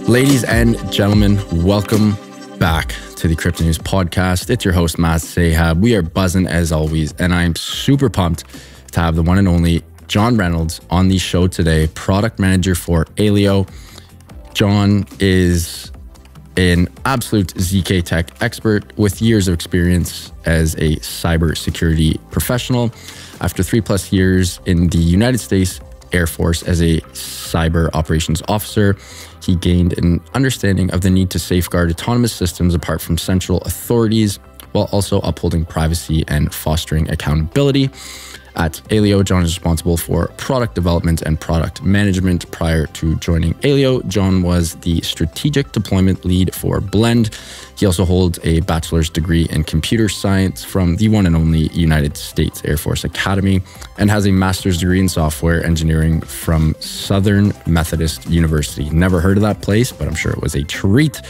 Ladies and gentlemen, welcome back to the Crypto News Podcast. It's your host, Matt Sahab. We are buzzing as always, and I am super pumped to have the one and only John Reynolds on the show today, product manager for Aleo. John is an absolute ZK tech expert with years of experience as a cybersecurity professional. After 3+ years in the United States Air Force as a cyber operations officer, he gained an understanding of the need to safeguard autonomous systems apart from central authorities, while also upholding privacy and fostering accountability. At Aleo, John is responsible for product development and product management. Prior to joining Aleo, John was the strategic deployment lead for Blend. He also holds a bachelor's degree in computer science from the one and only United States Air Force Academy, and has a master's degree in software engineering from Southern Methodist University. Never heard of that place, but I'm sure it was a treat.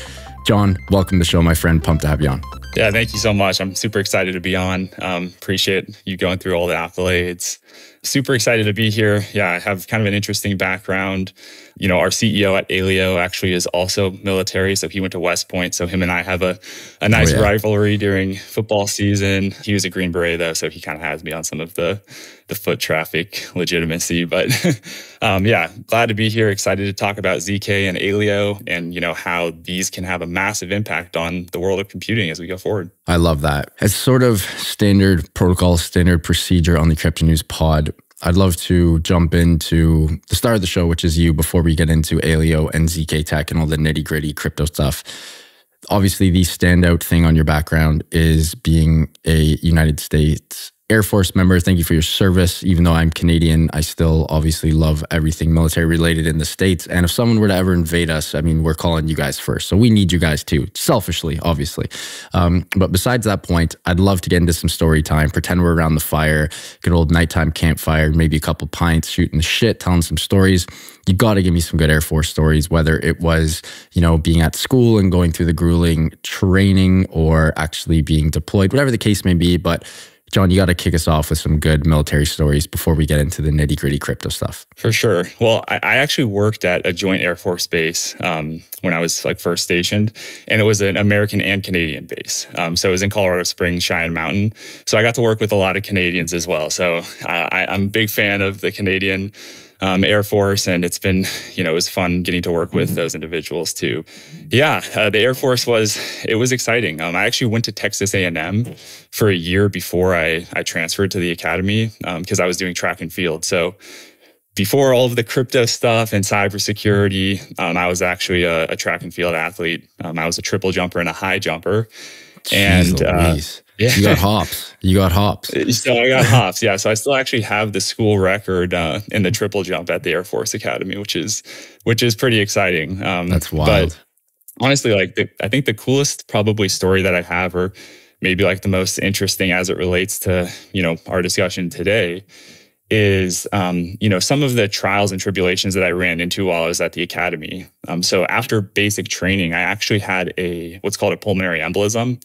John, welcome to the show, my friend. Pumped to have you on. Yeah, thank you so much. I'm super excited to be on. Appreciate you going through all the accolades. Super excited to be here. Yeah, I have kind of an interesting background. You know, our CEO at Aleo actually is also military, so he went to West Point. So him and I have a nice rivalry during football season. He was a Green Beret though, so he kind of has me on some of the foot traffic legitimacy. But yeah, glad to be here. Excited to talk about ZK and Aleo, and you know how these can have a massive impact on the world of computing as we go forward. I love that. As sort of standard protocol, standard procedure on the Crypto News Pod, I'd love to jump into the start of the show, which is you, before we get into Aleo and ZK Tech and all the nitty-gritty crypto stuff. Obviously, the standout thing on your background is being a United States Air Force member. Thank you for your service. Even though I'm Canadian, I still obviously love everything military related in the States. And if someone were to ever invade us, I mean, we're calling you guys first. So we need you guys too, selfishly, obviously. But besides that point, I'd love to get into some story time, pretend we're around the fire, good old nighttime campfire, maybe a couple pints, shooting the shit, telling some stories. You got to give me some good Air Force stories, whether it was, you know, being at school and going through the grueling training or actually being deployed, whatever the case may be. But John, you got to kick us off with some good military stories before we get into the nitty-gritty crypto stuff. For sure. Well, I actually worked at a joint Air Force base when I was like first stationed, and it was an American and Canadian base. So it was in Colorado Springs, Cheyenne Mountain. So I got to work with a lot of Canadians as well. So I'm a big fan of the Canadian Air Force, and it's been, you know, it was fun getting to work with those individuals too. Yeah, the Air Force was exciting. I actually went to Texas A&M for a year before I transferred to the academy because I was doing track and field. So before all of the crypto stuff and cybersecurity, I was actually a track and field athlete. I was a triple jumper and a high jumper. Jeez Louise. Yeah. You got hops. You got hops. So I got hops. Yeah. So I still actually have the school record in the triple jump at the Air Force Academy, which is pretty exciting. That's wild. But honestly, like I think the coolest probably story that I have, or maybe like the most interesting as it relates to, you know, our discussion today, is, you know, some of the trials and tribulations that I ran into while I was at the academy. So after basic training, I actually had what's called a pulmonary embolism.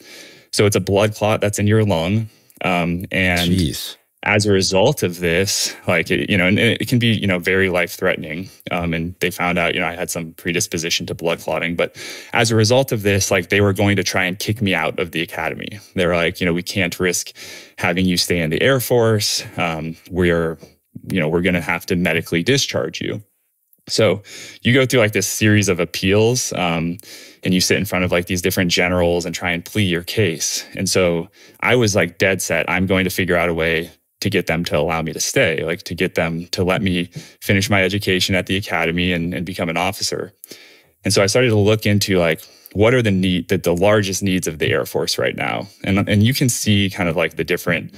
So it's a blood clot that's in your lung. And Jeez. As a result of this, like, you know, and it can be, you know, very life-threatening. And they found out, you know, I had some predisposition to blood clotting. But as a result of this, like, they were going to try and kick me out of the academy. They were like, you know, we can't risk having you stay in the Air Force. We're going to have to medically discharge you. So you go through like this series of appeals, and you sit in front of like these different generals and try and plead your case. And so I was like dead set, I'm going to figure out a way to get them to allow me to stay, like to get them to let me finish my education at the academy and become an officer. And so I started to look into like, what are the largest needs of the Air Force right now? And you can see kind of like the different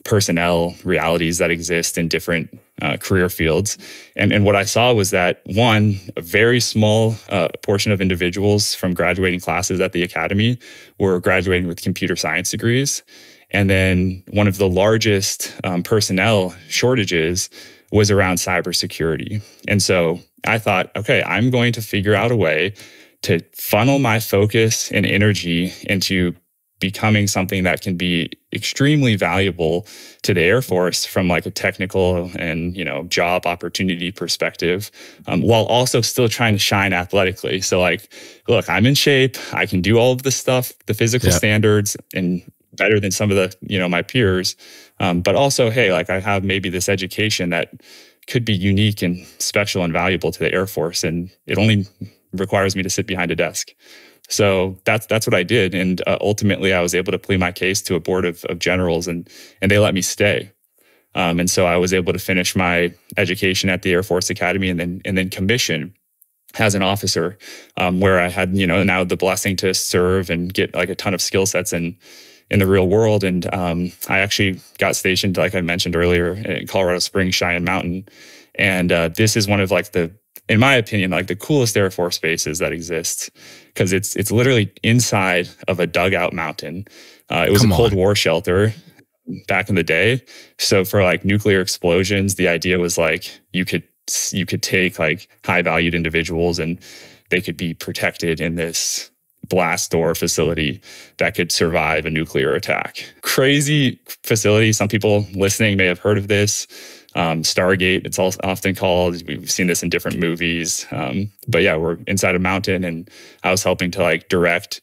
personnel realities that exist in different career fields. And what I saw was that, one, a very small portion of individuals from graduating classes at the academy were graduating with computer science degrees. And then one of the largest personnel shortages was around cybersecurity. And so I thought, okay, I'm going to figure out a way to funnel my focus and energy into becoming something that can be extremely valuable to the Air Force from like a technical and, job opportunity perspective, while also still trying to shine athletically. So like, look, I'm in shape. I can do all of the stuff, the physical standards, and better than some of the, my peers. But also, hey, like I have maybe this education that could be unique and special and valuable to the Air Force. And it only requires me to sit behind a desk. So that's what I did. And ultimately, I was able to plead my case to a board of generals, and they let me stay. And so I was able to finish my education at the Air Force Academy and then commission as an officer, where I had, now the blessing to serve and get like a ton of skill sets in the real world. And I actually got stationed, like I mentioned earlier, in Colorado Springs, Cheyenne Mountain. And this is one of like in my opinion, like the coolest Air Force bases that exists, because it's literally inside of a dugout mountain. It was a Cold War shelter back in the day. So for like nuclear explosions, the idea was like you could take like high valued individuals and they could be protected in this blast door facility that could survive a nuclear attack. Crazy facility. Some people listening may have heard of this. Stargate, it's often called. We've seen this in different movies. But yeah, we're inside a mountain, and I was helping to like direct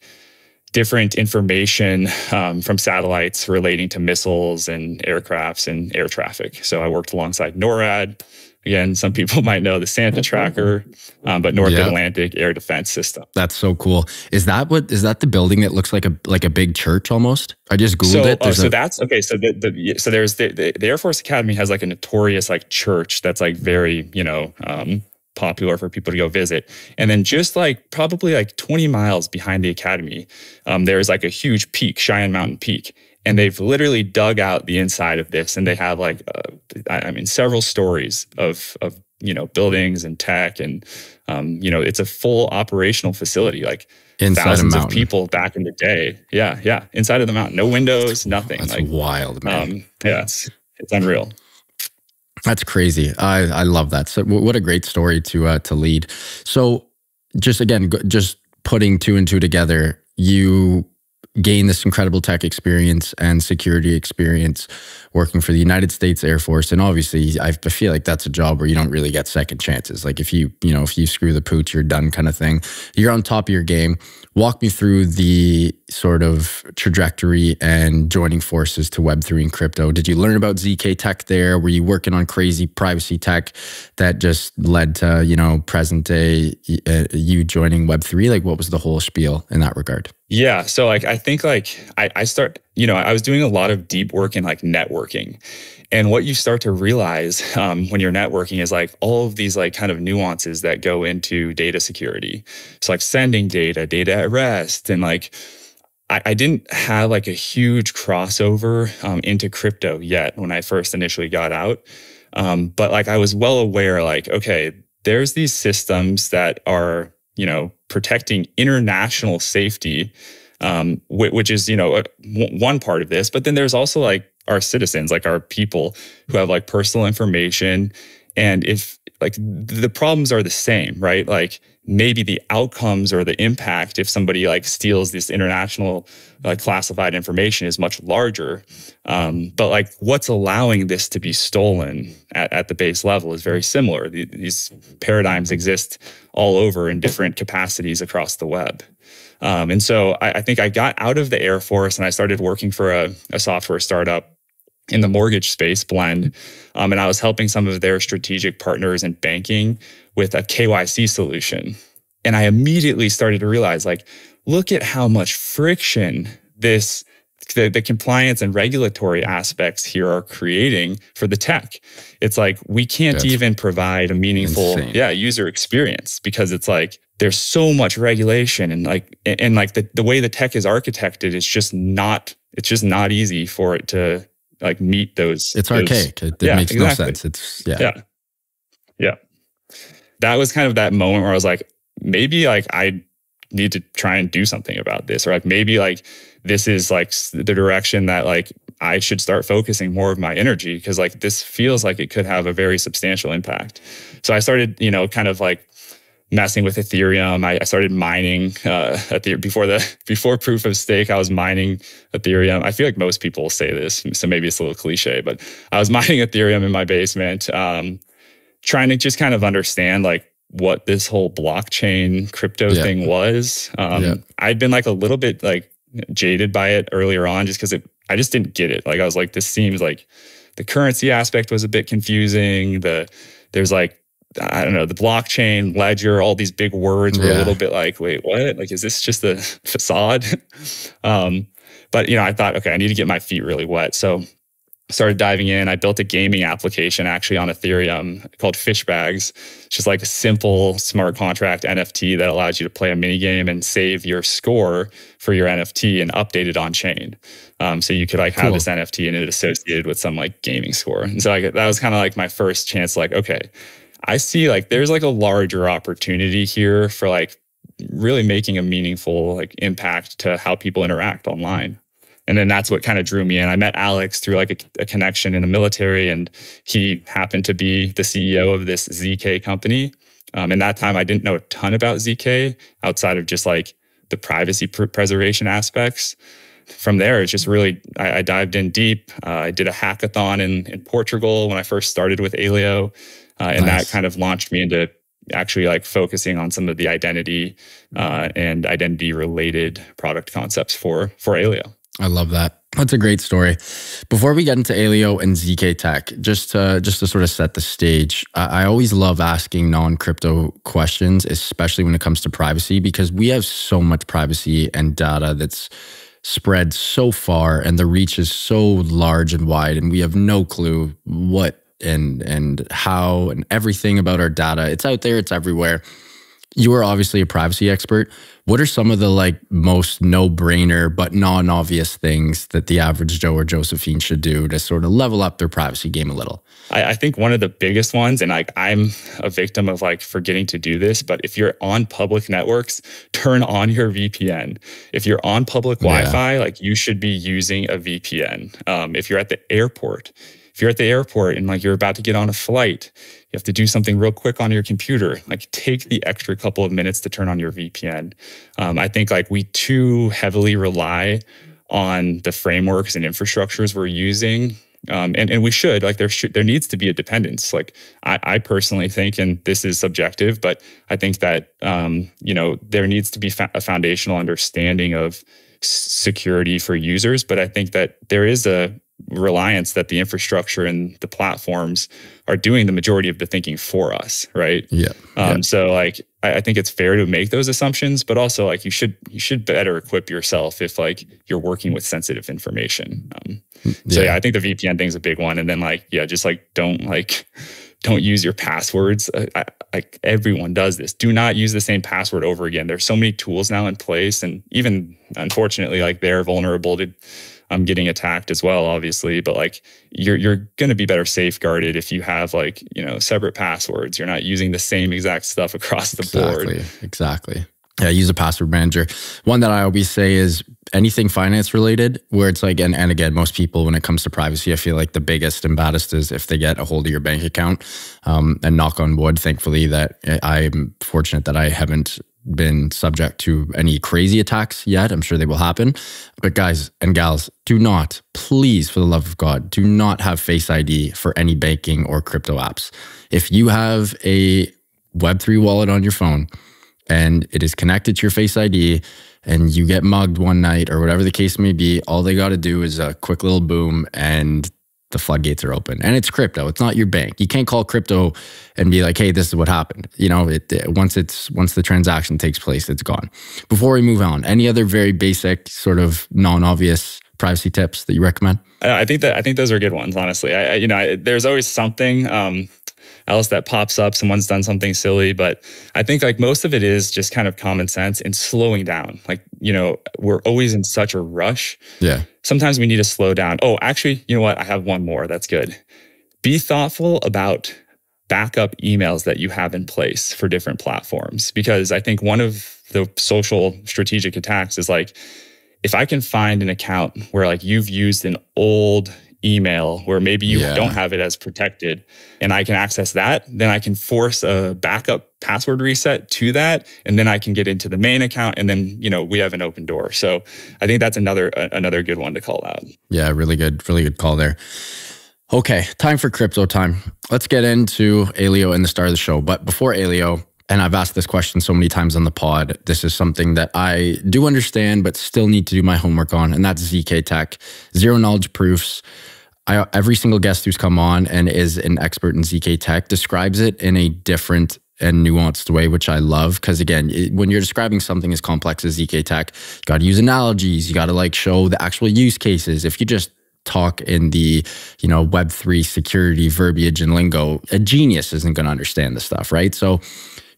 different information from satellites relating to missiles and aircrafts and air traffic. So I worked alongside NORAD. Again, some people might know the Santa tracker, but North Atlantic Air Defense System. That's so cool. Is that the building that looks like a big church almost? I just Googled it. That's okay. So there's the Air Force Academy has like a notorious like church that's like very, popular for people to go visit. And then just like probably like 20 miles behind the academy, there's like a huge peak, Cheyenne Mountain Peak. And they've literally dug out the inside of this, and they have like, several stories of buildings and tech, and it's a full operational facility, like inside thousands of people back in the day. Yeah, inside of the mountain, no windows, nothing. That's like wild, man. It's unreal. That's crazy. I love that. So what a great story to lead. So just putting two and two together, you gain this incredible tech experience and security experience working for the United States Air Force. And obviously, I feel like that's a job where you don't really get second chances. Like if you screw the pooch, you're done kind of thing. You're on top of your game. Walk me through the sort of trajectory and joining forces to Web3 and crypto. Did you learn about ZK tech there? Were you working on crazy privacy tech that just led to, present day you joining Web3? Like what was the whole spiel in that regard? Yeah. So like, I think like I was doing a lot of deep work in like networking. And what you start to realize when you're networking is like all of these like kind of nuances that go into data security. So like sending data at rest. And like, I didn't have like a huge crossover into crypto yet when I first initially got out. But like I was well aware, like, okay, there's these systems that are, protecting international safety, which is, one part of this. But then there's also like our citizens, like our people who have like personal information. And if like the problems are the same, right? Like maybe the outcomes or the impact if somebody like steals this international like classified information is much larger. But like what's allowing this to be stolen at the base level is very similar. These paradigms exist all over in different capacities across the web. And so I think I got out of the Air Force and I started working for a software startup in the mortgage space, Blend. And I was helping some of their strategic partners in banking with a KYC solution. And I immediately started to realize, like, look at how much friction the compliance and regulatory aspects here are creating for the tech. It's like, we can't even provide a meaningful user experience because it's like, there's so much regulation and the way the tech is architected is just not easy for it to like meet those. It's archaic. It makes no sense. It's Yeah. That was kind of that moment where I was like, maybe like I need to try and do something about this, or like maybe like this is like the direction that like I should start focusing more of my energy, because like this feels like it could have a very substantial impact. So I started, kind of like messing with Ethereum. I started mining before proof of stake. I was mining Ethereum. I feel like most people will say this, so maybe it's a little cliche, but I was mining Ethereum in my basement, trying to just kind of understand like what this whole blockchain crypto thing was. I'd been like a little bit like jaded by it earlier on, just because I just didn't get it. Like I was like, this seems like the currency aspect was a bit confusing. There's like, I don't know, the blockchain, ledger, all these big words were a little bit like, wait, what? Like, is this just a facade? But, you know, I thought, okay, I need to get my feet really wet. So I started diving in. I built a gaming application actually on Ethereum called Fish Bags. It's just like a simple smart contract NFT that allows you to play a mini game and save your score for your NFT and update it on chain. So you could like have this NFT and it associated with some like gaming score. And so like, that was kind of like my first chance, like, okay, I see like there's like a larger opportunity here for like really making a meaningful like impact to how people interact online. And then that's what kind of drew me in. I met Alex through like a connection in the military, and he happened to be the CEO of this ZK company. And that time I didn't know a ton about ZK outside of just like the privacy preservation aspects. From there, it's just really, I dived in deep. I did a hackathon in Portugal when I first started with Aleo. And that kind of launched me into actually like focusing on some of the identity and identity related product concepts for Aleo. I love that. That's a great story. Before we get into Aleo and ZK Tech, just to sort of set the stage, I always love asking non-crypto questions, especially when it comes to privacy, because we have so much privacy and data that's spread so far and the reach is so large and wide, and we have no clue what and how and everything about our data. It's out there, it's everywhere. You are obviously a privacy expert. What are some of the like most no-brainer but non-obvious things that the average Joe or Josephine should do to sort of level up their privacy game a little? I think one of the biggest ones, and like I'm a victim of like forgetting to do this, but if you're on public networks, turn on your VPN. If you're on public Wi-Fi, like you should be using a VPN. If you're at the airport, and like you're about to get on a flight, you have to do something real quick on your computer, like take the extra couple of minutes to turn on your VPN. I think like we too heavily rely on the frameworks and infrastructures we're using. And we should, like there needs to be a dependence. Like I personally think, and this is subjective, but I think that, you know, there needs to be a foundational understanding of security for users. But I think that there is a reliance that the infrastructure and the platforms are doing the majority of the thinking for us, right? So like I think it's fair to make those assumptions, but also like you should better equip yourself if like you're working with sensitive information. So I think the VPN thing is a big one, and then like just like don't use your passwords. Like everyone does this. Do not use the same password over again. There's so many tools now in place, and even unfortunately, like they're vulnerable to getting attacked as well, obviously. But like you're going to be better safeguarded if you have like, you know, separate passwords. You're not using the same exact stuff across the board. Exactly. Yeah, use a password manager. One that I always say is anything finance related, where it's like, and again, most people, when it comes to privacy, I feel like the biggest and baddest is if they get a hold of your bank account. And knock on wood, thankfully, that I'm fortunate that I haven't been subject to any crazy attacks yet. I'm sure they will happen. But guys and gals, do not, please, for the love of God, do not have Face ID for any banking or crypto apps. If you have a Web3 wallet on your phone and it is connected to your Face ID and you get mugged one night or whatever the case may be, all they got to do is a quick little boom and the floodgates are open. And it's crypto. It's not your bank. You can't call crypto and be like, hey, this is what happened. You know, once the transaction takes place, it's gone. Before we move on, any other very basic sort of non-obvious privacy tips that you recommend? I think those are good ones, honestly. There's always something else that pops up. Someone's done something silly, but I think like most of it is just kind of common sense and slowing down. Like, you know, we're always in such a rush. Yeah. Sometimes we need to slow down. Oh, actually, you know what? I have one more. That's good. Be thoughtful about backup emails that you have in place for different platforms, because I think one of the social strategic attacks is like, if I can find an account where like you've used an old email where maybe you don't have it as protected and I can access that, then I can force a backup password reset to that. And then I can get into the main account and then, we have an open door. So I think that's another good one to call out. Yeah, really good call there. Okay, time for crypto time. Let's get into Aleo in the start of the show. But before Aleo, and I've asked this question so many times on the pod, this is something that I do understand, but still need to do my homework on, and that's ZK Tech, zero knowledge proofs. Every single guest who's come on and is an expert in ZK Tech describes it in a different and nuanced way, which I love. Because again, when you're describing something as complex as ZK Tech, you got to use analogies. You got to like show the actual use cases. If you just talk in the, Web3 security verbiage and lingo, a genius isn't going to understand this stuff, right? So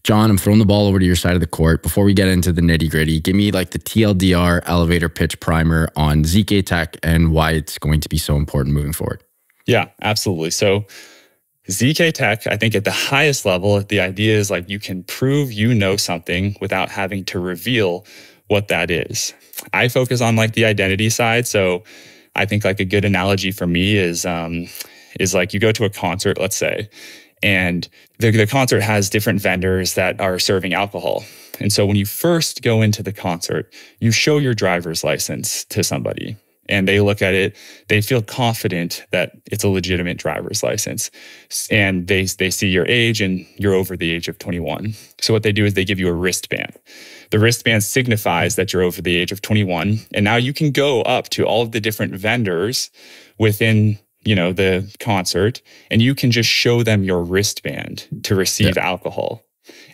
John, I'm throwing the ball over to your side of the court. Before we get into the nitty gritty, give me like the TLDR elevator pitch primer on ZK Tech and why it's going to be so important moving forward. Yeah, absolutely. So ZK Tech, I think at the highest level, the idea is like you can prove you know something without having to reveal what that is. I focus on like the identity side. So I think like a good analogy for me is like you go to a concert, let's say, and the concert has different vendors that are serving alcohol. And so when you first go into the concert, you show your driver's license to somebody and they look at it, they feel confident that it's a legitimate driver's license. And they see your age and you're over the age of 21. So what they do is they give you a wristband. The wristband signifies that you're over the age of 21. And now you can go up to all of the different vendors within the concert, and you can just show them your wristband to receive alcohol.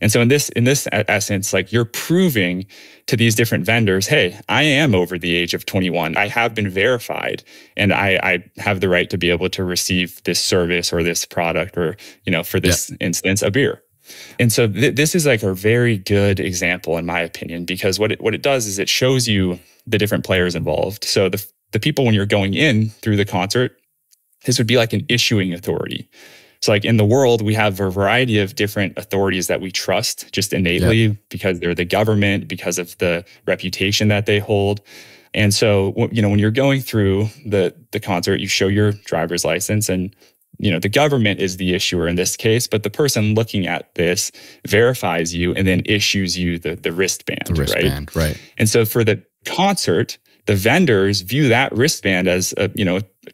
And so in this essence, like you're proving to these different vendors, hey, I am over the age of 21. I have been verified and I have the right to be able to receive this service or this product or, for this instance, a beer. And so this is like a very good example in my opinion, because what it does is it shows you the different players involved. So the people, when you're going in through the concert, this would be like an issuing authority. So like in the world, we have a variety of different authorities that we trust just innately because they're the government, because of the reputation that they hold. And so, when you're going through the concert, you show your driver's license and, the government is the issuer in this case, but the person looking at this verifies you and then issues you the wristband. The wristband, right? And so for the concert, the vendors view that wristband as a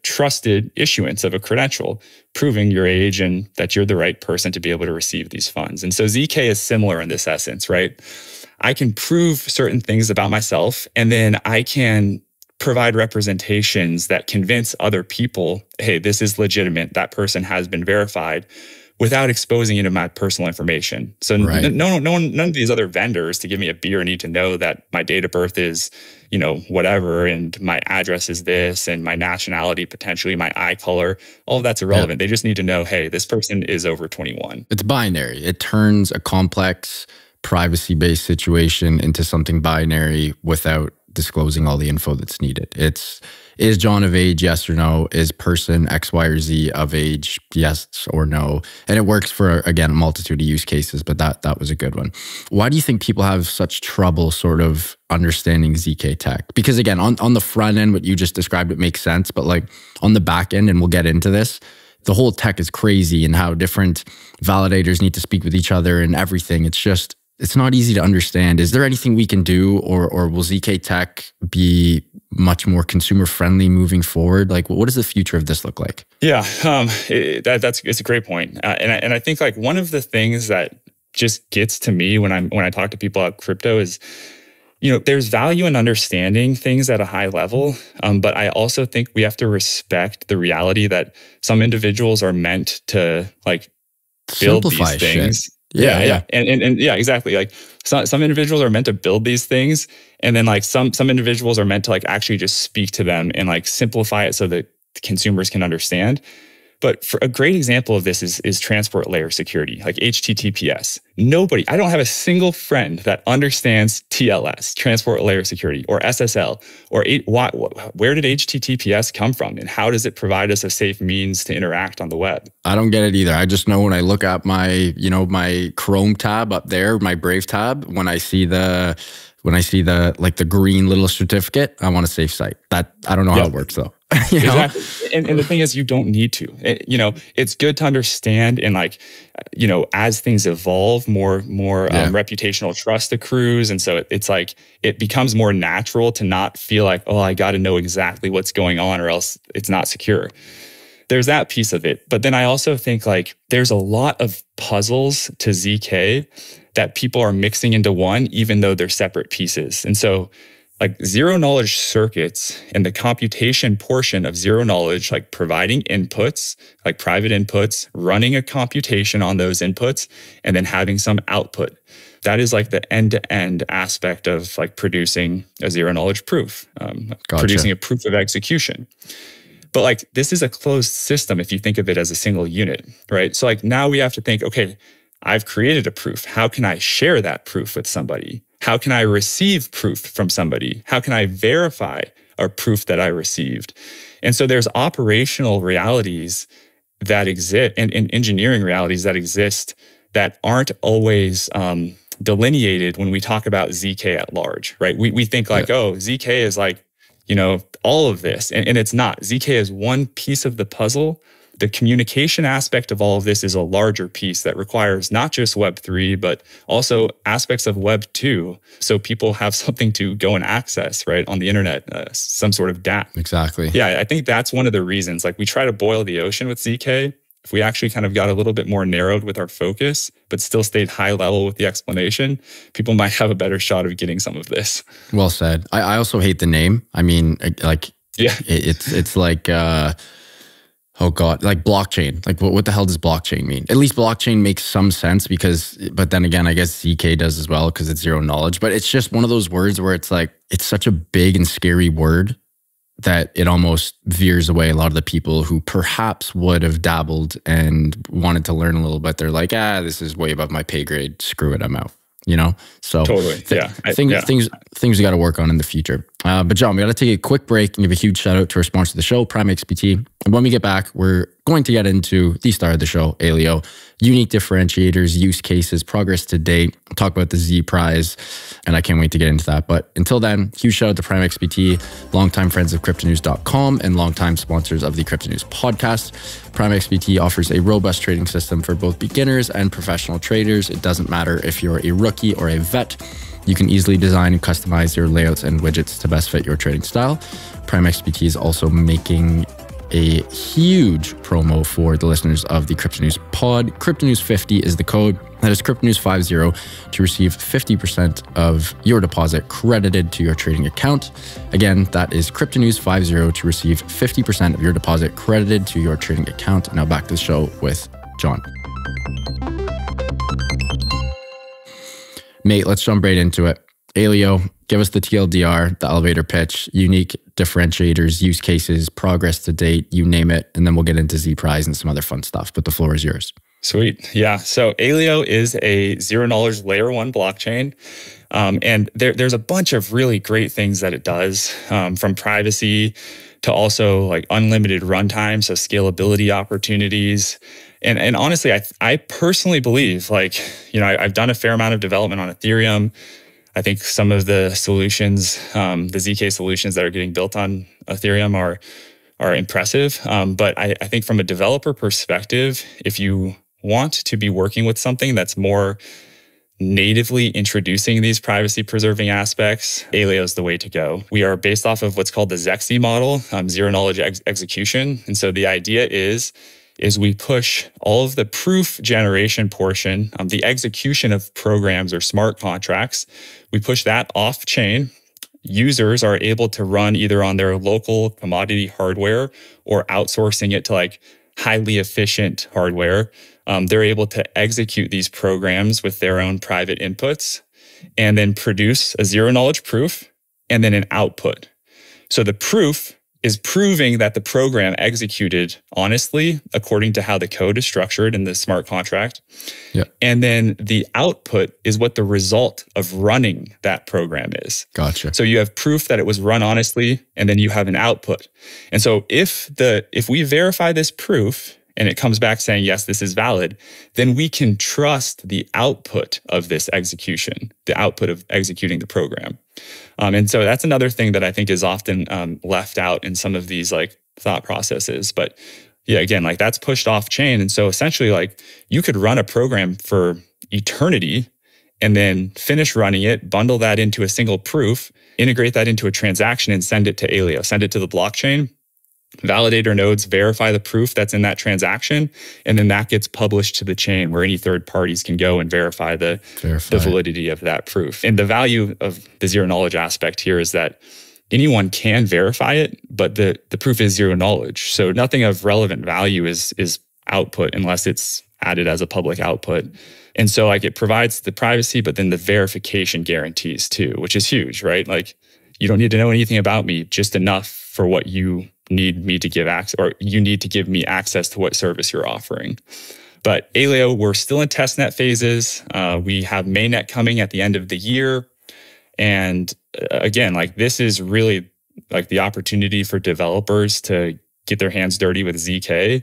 trusted issuance of a credential, proving your age and that you're the right person to be able to receive these funds. And so ZK is similar in this essence, right? I can prove certain things about myself, and then I can provide representations that convince other people, hey, this is legitimate. That person has been verified, without exposing any of my personal information. So none of these other vendors to give me a beer need to know that my date of birth is, whatever, and my address is this, and my nationality, potentially my eye color, all of that's irrelevant. They just need to know, hey, this person is over 21. It's binary. It turns a complex privacy-based situation into something binary without disclosing all the info that's needed. Is John of age? Yes or no? Is person X, Y, or Z of age? Yes or no? And it works for, again, a multitude of use cases, but that was a good one. Why do you think people have such trouble sort of understanding ZK Tech? Because again, on the front end, what you just described, it makes sense, but like on the back end, and we'll get into this, the whole tech is crazy and how different validators need to speak with each other and everything. It's not easy to understand. Is there anything we can do, or will ZK Tech be much more consumer friendly moving forward? Like, what does the future of this look like? Yeah, it's a great point. And I think like one of the things that just gets to me when I talk to people about crypto is, there's value in understanding things at a high level, but I also think we have to respect the reality that some individuals are meant to like build these things. Shit. Yeah. And yeah, exactly. Like some individuals are meant to build these things. And then like some individuals are meant to like actually just speak to them and like simplify it so that consumers can understand. But for a great example of this is transport layer security, like HTTPS. I don't have a single friend that understands TLS, transport layer security, or SSL, or where did HTTPS come from, and how does it provide us a safe means to interact on the web? I don't get it either. I just know when I look at my, my Chrome tab up there, my Brave tab, when I see the like the green little certificate, I want a safe site. I don't know how it works though. You know? Exactly. And the thing is, you don't need to. It's good to understand, and like, as things evolve, more reputational trust accrues, and so it's like it becomes more natural to not feel like, oh, I got to know exactly what's going on, or else it's not secure. There's that piece of it, but then I also think like there's a lot of puzzles to ZK that people are mixing into one, even though they're separate pieces, and so. Like zero knowledge circuits and the computation portion of zero knowledge, like providing inputs, like private inputs, running a computation on those inputs, and then having some output. That is like the end-to-end aspect of like producing a zero knowledge proof, producing a proof of execution. But like this is a closed system if you think of it as a single unit, right? So like now we have to think, okay, I've created a proof. How can I share that proof with somebody? How can I receive proof from somebody? How can I verify a proof that I received? And so there's operational realities that exist and engineering realities that exist that aren't always delineated when we talk about ZK at large, right? We think like, oh, ZK is like, all of this. And it's not. ZK is one piece of the puzzle. The communication aspect of all of this is a larger piece that requires not just Web3, but also aspects of Web2. So people have something to go and access, right, on the internet, some sort of DApp. Exactly. Yeah, I think that's one of the reasons. Like we try to boil the ocean with ZK. If we actually kind of got a little bit more narrowed with our focus, but still stayed high level with the explanation, people might have a better shot of getting some of this. Well said. I also hate the name. I mean, like, it's like... oh God, like blockchain. Like what the hell does blockchain mean? At least blockchain makes some sense but then again, I guess ZK does as well because it's zero knowledge. But it's just one of those words where it's like, it's such a big and scary word that it almost veers away a lot of the people who perhaps would have dabbled and wanted to learn a little bit. They're like, this is way above my pay grade. Screw it, I'm out. So totally, things we got to work on in the future. But John, we got to take a quick break and give a huge shout out to our sponsor of the show, Prime XPT. And when we get back, we're going to get into the star of the show, Aleo, unique differentiators, use cases, progress to date, talk about the Z Prize, and I can't wait to get into that. But until then, huge shout out to Prime XPT, longtime friends of cryptonews.com and longtime sponsors of the Crypto News podcast. Prime XPT offers a robust trading system for both beginners and professional traders. It doesn't matter if you're a rookie or a vet. You can easily design and customize your layouts and widgets to best fit your trading style. Prime XPT is also making a huge promo for the listeners of the Crypto News pod. Crypto News 50 is the code. That is Crypto News 50 to receive 50% of your deposit credited to your trading account. Again, that is Crypto News 50 to receive 50% of your deposit credited to your trading account. Now back to the show with John. Mate, let's jump right into it. Aleo, give us the TLDR, the elevator pitch, unique differentiators, use cases, progress to date, you name it, and then we'll get into Z Prize and some other fun stuff, but the floor is yours. Sweet. Yeah. So Aleo is a zero knowledge layer 1 blockchain. And there's a bunch of really great things that it does, from privacy to also like unlimited runtime, so scalability opportunities. And honestly, I personally believe I've done a fair amount of development on Ethereum. I think some of the solutions, the ZK solutions that are getting built on Ethereum are impressive. But I think from a developer perspective, if you want to be working with something that's more natively introducing these privacy preserving aspects, Aleo is the way to go. We are based off of what's called the ZEXI model, zero knowledge execution. And so the idea is we push all of the proof generation portion, the execution of programs or smart contracts, we push that off chain. Users are able to run either on their local commodity hardware or outsourcing it to like highly efficient hardware. They're able to execute these programs with their own private inputs and then produce a zero knowledge proof and then an output. So the proof is proving that the program executed honestly according to how the code is structured in the smart contract. Yeah. And then the output is what the result of running that program is. Gotcha. So you have proof that it was run honestly, and then you have an output. And so if we verify this proof and it comes back saying, yes, this is valid, then we can trust the output of this execution, the output of executing the program. And so that's another thing that I think is often left out in some of these like thought processes. But yeah, again, like that's pushed off chain. And so essentially like you could run a program for eternity and then finish running it, bundle that into a single proof, integrate that into a transaction and send it to Aleo, send it to the blockchain. Validator nodes verify the proof that's in that transaction, and then that gets published to the chain where any third parties can go and verify the validity of that proof. And the value of the zero knowledge aspect here is that anyone can verify it, but the proof is zero knowledge. So nothing of relevant value is output unless it's added as a public output. And so like it provides the privacy, but then the verification guarantees too, which is huge, right? Like you don't need to know anything about me, just enough for what you need me to give access, or you need to give me access to what service you're offering. But Aleo, we're still in testnet phases. We have mainnet coming at the end of the year. And again, like this is really like the opportunity for developers to get their hands dirty with ZK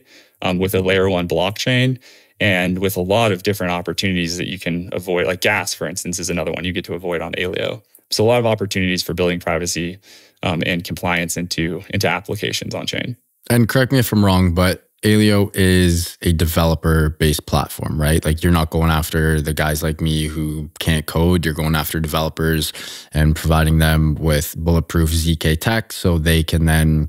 with a layer 1 blockchain, and with a lot of different opportunities that you can avoid. Like gas, for instance, is another one you get to avoid on Aleo. So a lot of opportunities for building privacy and compliance into applications on chain. And correct me if I'm wrong, but Aleo is a developer-based platform, right? Like you're not going after the guys like me who can't code. You're going after developers and providing them with bulletproof ZK tech so they can then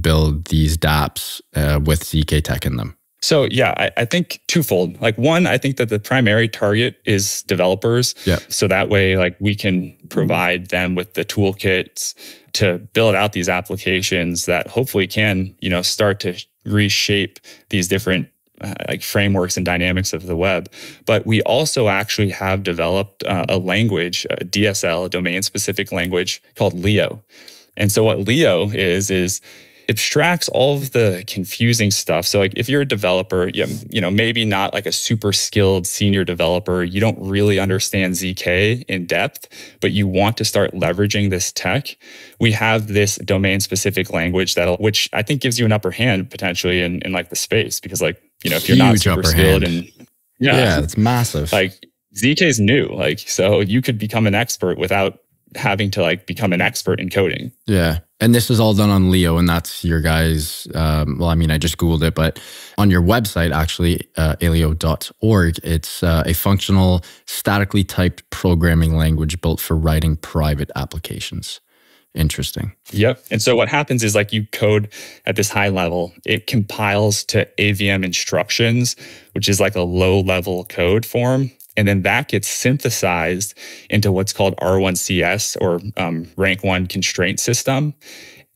build these dApps with ZK tech in them. So yeah, I think twofold. Like one, I think that the primary target is developers. Yeah. So that way, like we can provide them with the toolkits to build out these applications that hopefully can, start to reshape these different like frameworks and dynamics of the web. But we also actually have developed a language, a DSL, a domain-specific language called Leo. And so what Leo is abstracts all of the confusing stuff. So like if you're a developer, maybe not like a super skilled senior developer, you don't really understand ZK in depth, but you want to start leveraging this tech, we have this domain specific language which I think gives you an upper hand potentially in like the space, because like, if you're not super skilled and yeah, it's massive. Like ZK is new, like, so you could become an expert without having to like become an expert in coding. Yeah. And this is all done on Leo, and that's your guys. Well, I mean, I just Googled it, but on your website, actually, aleo.org, it's a functional, statically typed programming language built for writing private applications. Interesting. Yep. And so what happens is like you code at this high level, it compiles to AVM instructions, which is like a low level code form. And then that gets synthesized into what's called R1CS, or rank 1 constraint system.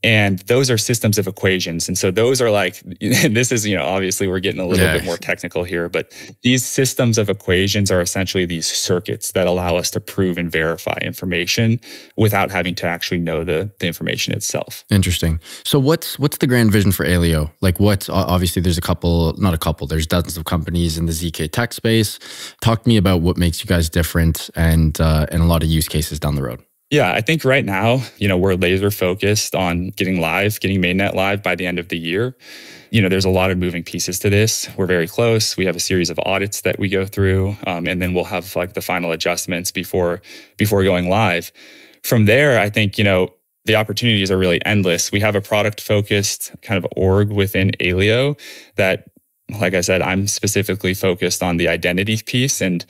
And those are systems of equations. And so those are like, this is, obviously we're getting a little bit more technical here, but these systems of equations are essentially these circuits that allow us to prove and verify information without having to actually know the information itself. Interesting. So what's the grand vision for Aleo? Like obviously there's there's dozens of companies in the ZK tech space. Talk to me about what makes you guys different and a lot of use cases down the road. Yeah, I think right now, we're laser focused on getting mainnet live by the end of the year. There's a lot of moving pieces to this. We're very close. We have a series of audits that we go through, and then we'll have like the final adjustments before going live. From there, I think, the opportunities are really endless. We have a product focused kind of org within Aleo that, like I said, I'm specifically focused on the identity piece, and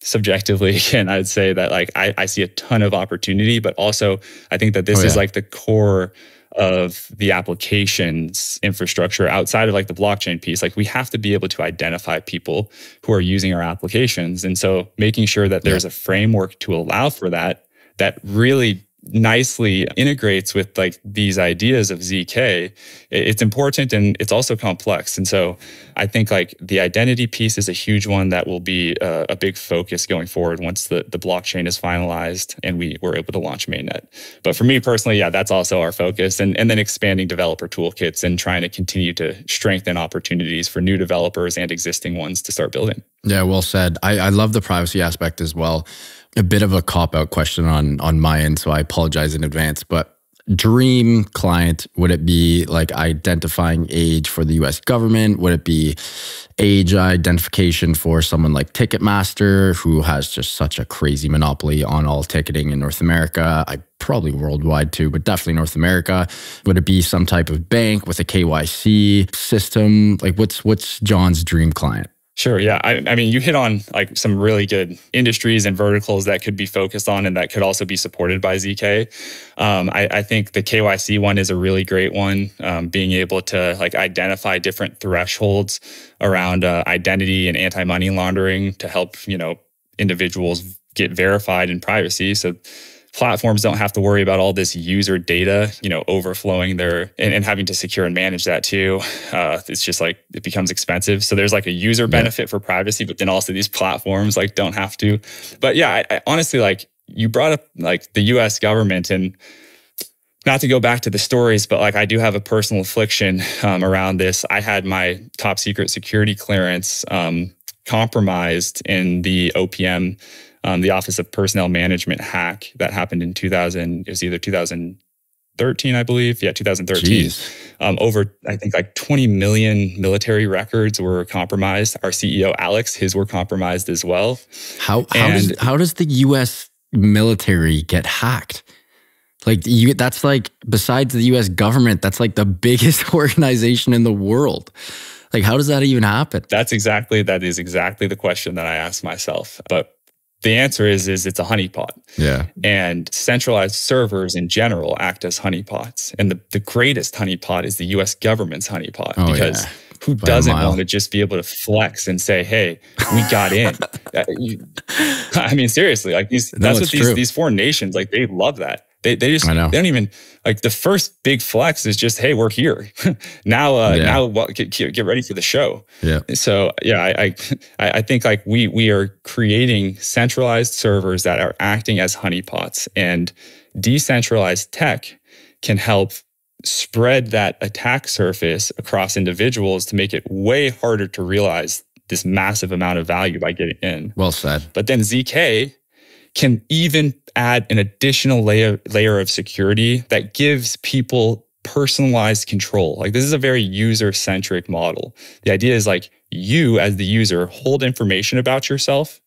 subjectively, again, I'd say that like I see a ton of opportunity, but also I think that this is like the core of the applications infrastructure outside of like the blockchain piece. Like we have to be able to identify people who are using our applications. And so making sure that there's a framework to allow for that really nicely integrates with like these ideas of ZK, it's important and it's also complex. And so I think like the identity piece is a huge one that will be a big focus going forward once the blockchain is finalized and we were able to launch mainnet. But for me personally, that's also our focus. And then expanding developer toolkits and trying to continue to strengthen opportunities for new developers and existing ones to start building. Yeah, well said. I love the privacy aspect as well. A bit of a cop-out question on my end, so I apologize in advance. But dream client, would it be like identifying age for the US government? Would it be age identification for someone like Ticketmaster, who has just such a crazy monopoly on all ticketing in North America? Probably worldwide too, but definitely North America. Would it be some type of bank with a KYC system? Like what's John's dream client? Sure. Yeah. I mean, you hit on like some really good industries and verticals that could be focused on and that could also be supported by ZK. I think the KYC one is a really great one. Being able to like identify different thresholds around identity and anti-money laundering to help, individuals get verified in privacy. So platforms don't have to worry about all this user data, overflowing and having to secure and manage that too. It's just like, it becomes expensive. So there's like a user benefit for privacy, but then also these platforms like don't have to. But yeah, I honestly, like you brought up like the US government, and not to go back to the stories, but like I do have a personal affliction around this. I had my top secret security clearance compromised in the OPM, the Office of Personnel Management hack that happened in 2000. It was either 2013, I believe. Yeah, 2013. Over, I think, like 20 million military records were compromised. Our CEO, Alex, his were compromised as well. How does the U.S. military get hacked? Like that's like, besides the U.S. government, that's like the biggest organization in the world. Like, how does that even happen? That is exactly the question that I asked myself. But the answer is it's a honeypot. Yeah. And centralized servers in general act as honeypots. And the greatest honeypot is the US government's honeypot. Because who doesn't want to just be able to flex and say, hey, we got in? I mean, seriously, like that's what these foreign nations, like they love that. They don't even, like, the first big flex is just, hey, we're here. Now get ready for the show. Yeah. So yeah, I think like we are creating centralized servers that are acting as honeypots, and decentralized tech can help spread that attack surface across individuals to make it way harder to realize this massive amount of value by getting in. Well said. But then ZK can even add an additional layer of security that gives people personalized control. Like, this is a very user-centric model. The idea is like, you as the user hold information about yourself.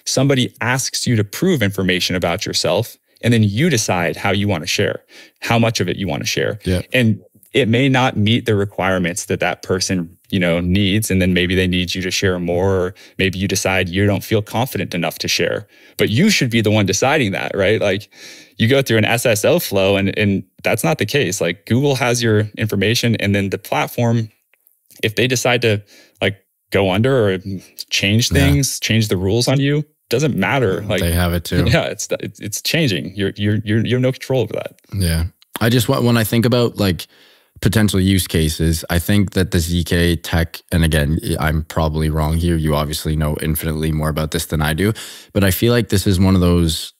Somebody asks you to prove information about yourself, and then you decide how you want to share, how much of it you want to share. Yeah. And it may not meet the requirements that person, needs. And then maybe they need you to share more, or maybe you decide you don't feel confident enough to share, but you should be the one deciding that, right? Like, you go through an SSO flow and that's not the case. Like, Google has your information, and then the platform, if they decide to like go under or change things, change the rules on you, doesn't matter. Like, they have it too. Yeah, it's changing. You have no control over that. Yeah. I just when I think about like potential use cases, I think that the ZK tech, and again, I'm probably wrong here. You obviously know infinitely more about this than I do, but I feel like this is one of those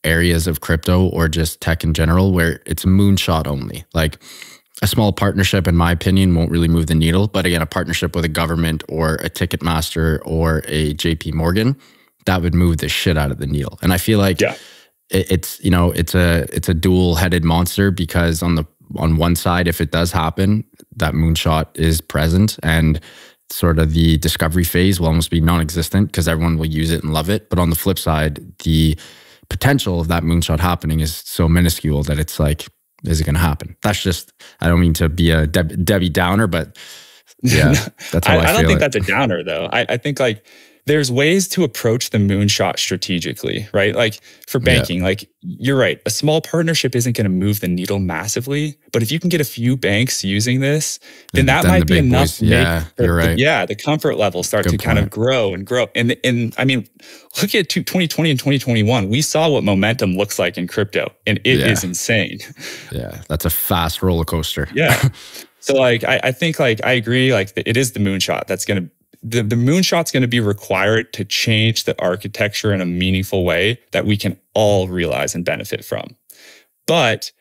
areas of crypto or just tech in general where it's moonshot only. Like, a small partnership, in my opinion, won't really move the needle. But again, a partnership with a government or a Ticketmaster or a JP Morgan, that would move the shit out of the needle. And I feel like it's a dual-headed monster, because on one side, if it does happen, that moonshot is present, and sort of the discovery phase will almost be non-existent because everyone will use it and love it. But on the flip side, the potential of that moonshot happening is so minuscule that it's like, is it going to happen? That's just, I don't mean to be a Debbie Downer, but yeah, that's how I feel. I don't think that's a downer though. I think like, there's ways to approach the moonshot strategically, right? Like, for banking, like, you're right. A small partnership isn't going to move the needle massively, but if you can get a few banks using this, then that might be enough to make the comfort level start to kind of grow and grow. And I mean, look at 2020 and 2021. We saw what momentum looks like in crypto, and it is insane. Yeah, that's a fast roller coaster. Yeah. So like, I think like, I agree, like it is the moonshot that's going to, the moonshot's going to be required to change the architecture in a meaningful way that we can all realize and benefit from. But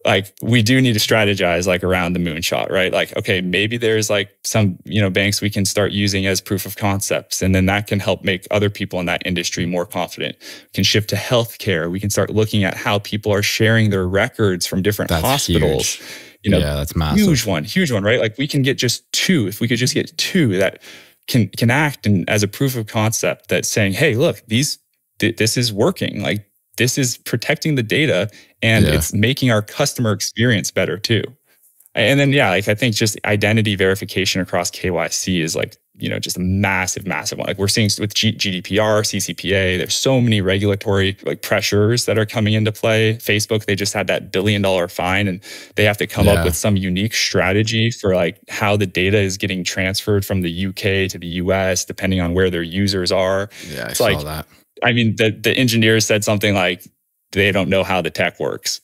like we do need to strategize like around the moonshot, right? Like, okay, maybe there's like some, banks we can start using as proof of concepts. And then that can help make other people in that industry more confident. We can shift to healthcare. We can start looking at how people are sharing their records from different hospitals. Huge. Yeah, that's massive. Huge one, right? Like we can get just two, if we could just get two that can act as a proof of concept that's saying, hey, look, this is working. Like this is protecting the data and it's making our customer experience better too. And then, like I think just identity verification across KYC is like, just a massive one. Like we're seeing with GDPR, CCPA, there's so many regulatory like pressures that are coming into play. Facebook, they just had that $1 billion fine and they have to come up with some unique strategy for like how the data is getting transferred from the UK to the US, depending on where their users are. Yeah, I saw that. I mean, the engineers said something like, they don't know how the tech works.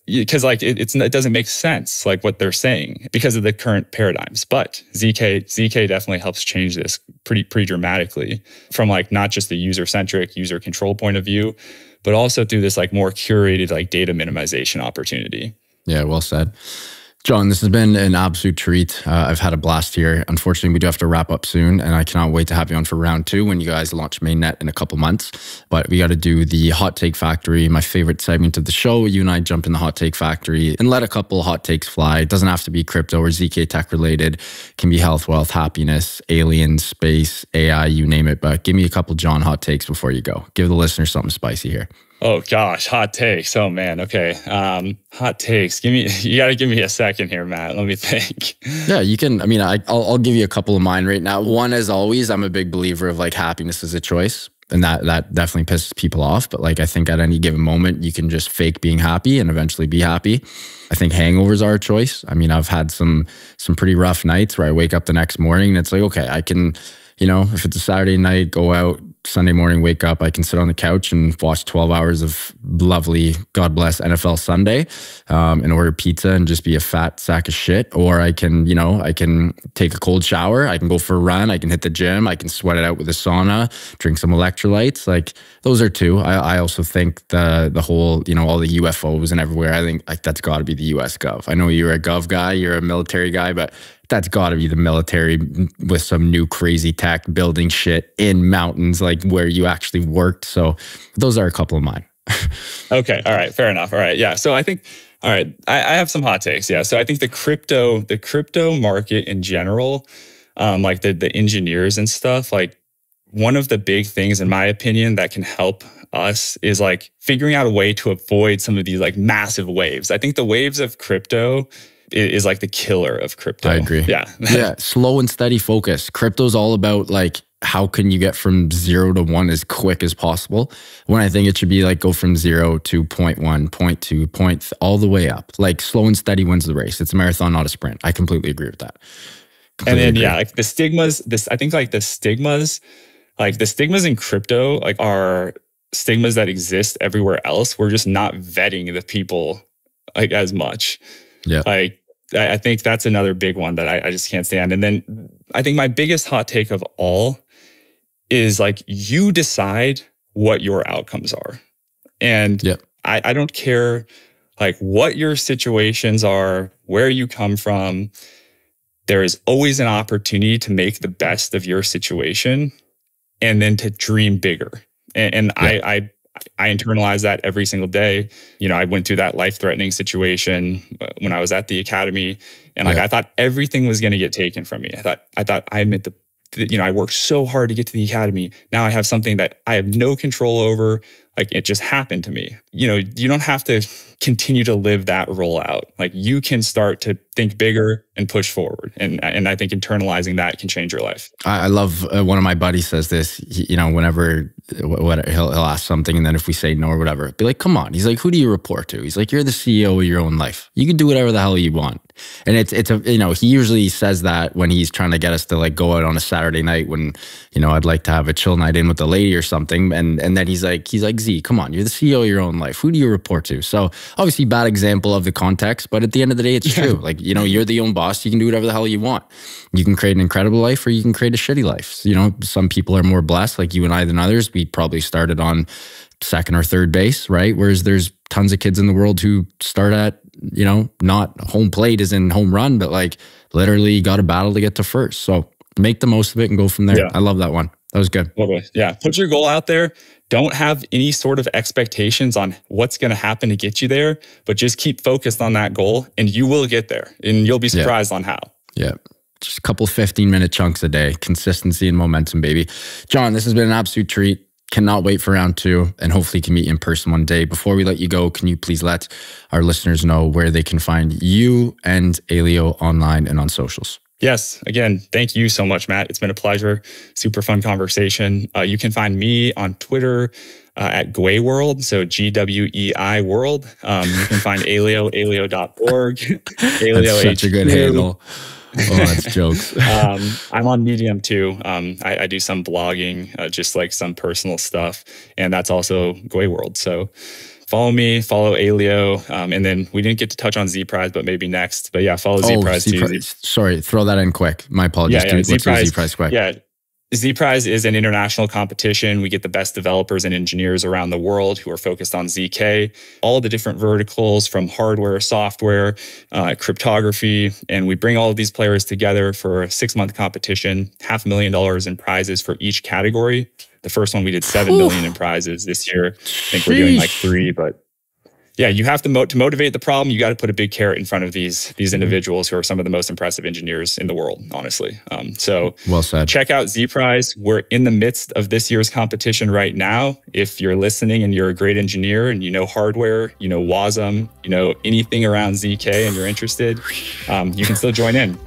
Because like it doesn't make sense, like what they're saying because of the current paradigms. But ZK definitely helps change this pretty dramatically from like not just the user-centric, user control point of view, but also through this like more curated like data minimization opportunity. Yeah, well said. John, this has been an absolute treat. I've had a blast here. Unfortunately, we do have to wrap up soon, and I cannot wait to have you on for round 2 when you guys launch mainnet in a couple months. But we got to do the Hot Take Factory, my favorite segment of the show. You and I jump in the Hot Take Factory and let a couple hot takes fly. It doesn't have to be crypto or ZK tech related. It can be health, wealth, happiness, aliens, space, AI, you name it. But give me a couple John hot takes before you go. Give the listeners something spicy here. Oh gosh, hot takes. Oh man. Okay. Hot takes. You got to give me a second here, Matt. Let me think. Yeah, you can. I mean, I'll give you a couple of mine right now. One, as always, I'm a big believer of like happiness is a choice. And that definitely pisses people off. But like, I think at any given moment, you can just fake being happy and eventually be happy. I think hangovers are a choice. I mean, I've had some pretty rough nights where I wake up the next morning and it's like, okay, I can, if it's a Saturday night, go out, Sunday morning, wake up, I can sit on the couch and watch 12 hours of lovely, God bless, NFL Sunday and order pizza and just be a fat sack of shit. Or I can, I can take a cold shower. I can go for a run. I can hit the gym. I can sweat it out with a sauna, drink some electrolytes. Like those are two. I also think the whole, all the UFOs and everywhere, I think like that's got to be the US Gov. I know you're a Gov guy, you're a military guy, but that's got to be the military with some new crazy tech building shit in mountains like where you actually worked. So those are a couple of mine. Okay. All right. Fair enough. All right. Yeah. So I think, all right, I have some hot takes. Yeah. So I think the crypto market in general, like the engineers and stuff, like one of the big things in my opinion that can help us is like figuring out a way to avoid some of these like massive waves. I think the waves of crypto is like the killer of crypto. I agree. Yeah. Yeah. Slow and steady focus. Crypto's all about like, how can you get from 0 to 1 as quick as possible? When I think it should be like go from 0 to 0.1, 0.2, all the way up. Like slow and steady wins the race. It's a marathon, not a sprint. I completely agree with that. Like the stigmas, I think like the stigmas in crypto like are stigmas that exist everywhere else. We're just not vetting the people like as much. Yeah. Like I think that's another big one that I just can't stand. And then I think my biggest hot take of all is like you decide what your outcomes are. And I don't care like what your situations are, where you come from. There is always an opportunity to make the best of your situation and then to dream bigger. And I internalize that every single day. I went through that life-threatening situation when I was at the academy, and like I thought everything was going to get taken from me. I thought I'm at I worked so hard to get to the academy. Now I have something that I have no control over. Like it just happened to me. You don't have to continue to live that role out. Like you can start to think bigger and push forward. And I think internalizing that can change your life. I love one of my buddies says this, whenever he'll ask something. And then if we say no or whatever, be like, come on. He's like, who do you report to? He's like, you're the CEO of your own life. You can do whatever the hell you want. And he usually says that when he's trying to get us to like go out on a Saturday night when, I'd like to have a chill night in with a lady or something. And then he's like, Z, come on, you're the CEO of your own life. Who do you report to? So obviously bad example of the context, but at the end of the day, it's true. Like, you're the own boss. You can do whatever the hell you want. You can create an incredible life or you can create a shitty life. Some people are more blessed like you and I than others. We probably started on second or third base, right? Whereas there's tons of kids in the world who start at you know, not home plate as in home run, but like literally got a battle to get to first. So make the most of it and go from there. Yeah. I love that one. That was good. Totally. Yeah. Put your goal out there. Don't have any sort of expectations on what's going to happen to get you there, but just keep focused on that goal and you will get there and you'll be surprised on how. Yeah. Just a couple 15-minute chunks a day, consistency and momentum, baby. John, this has been an absolute treat. Cannot wait for round 2 and hopefully can meet you in person one day. Before we let you go, can you please let our listeners know where they can find you and Aleo online and on socials? Yes. Again, thank you so much, Matt. It's been a pleasure. Super fun conversation. You can find me on Twitter at Gwei World. So GWEI World. You can find Aleo, aleo.org. Aleo That's such a good handle. Oh, that's jokes. I'm on Medium too. I do some blogging, just like some personal stuff. And that's also Gwei World. So follow me, follow Aleo. And then we didn't get to touch on Z Prize, but maybe next. But yeah, follow Z Prize too. Sorry, throw that in quick. My apologies. Yeah, Z Prize quick. Yeah. Z Prize is an international competition. We get the best developers and engineers around the world who are focused on ZK, all the different verticals from hardware, software, cryptography. And we bring all of these players together for a 6-month competition, $500,000 in prizes for each category. The first one, we did 7 million in prizes this year. I think we're doing like 3, but yeah, you have to motivate the problem. You got to put a big carrot in front of these individuals who are some of the most impressive engineers in the world, honestly. So well said. Check out Z Prize. We're in the midst of this year's competition right now. If you're listening and you're a great engineer and you know hardware, you know WASM, you know anything around ZK and you're interested, you can still join in.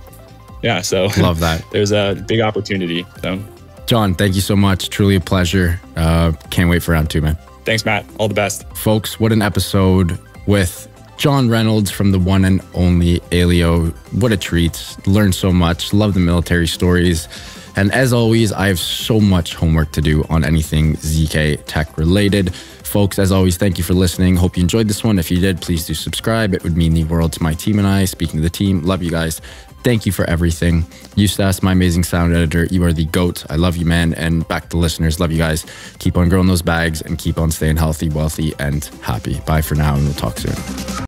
Yeah, so love that. There's a big opportunity. So, John, thank you so much. Truly a pleasure. Can't wait for round 2, man. Thanks, Matt. All the best. Folks, what an episode with John Reynolds from the one and only Aleo. What a treat. Learned so much. Love the military stories. And as always, I have so much homework to do on anything ZK tech related. Folks, as always, thank you for listening. Hope you enjoyed this one. If you did, please do subscribe. It would mean the world to my team and I. Speaking to the team, love you guys. Thank you for everything. Eustace, my amazing sound editor, you are the GOAT. I love you, man. And back to listeners, love you guys. Keep on growing those bags and keep on staying healthy, wealthy, and happy. Bye for now, and we'll talk soon.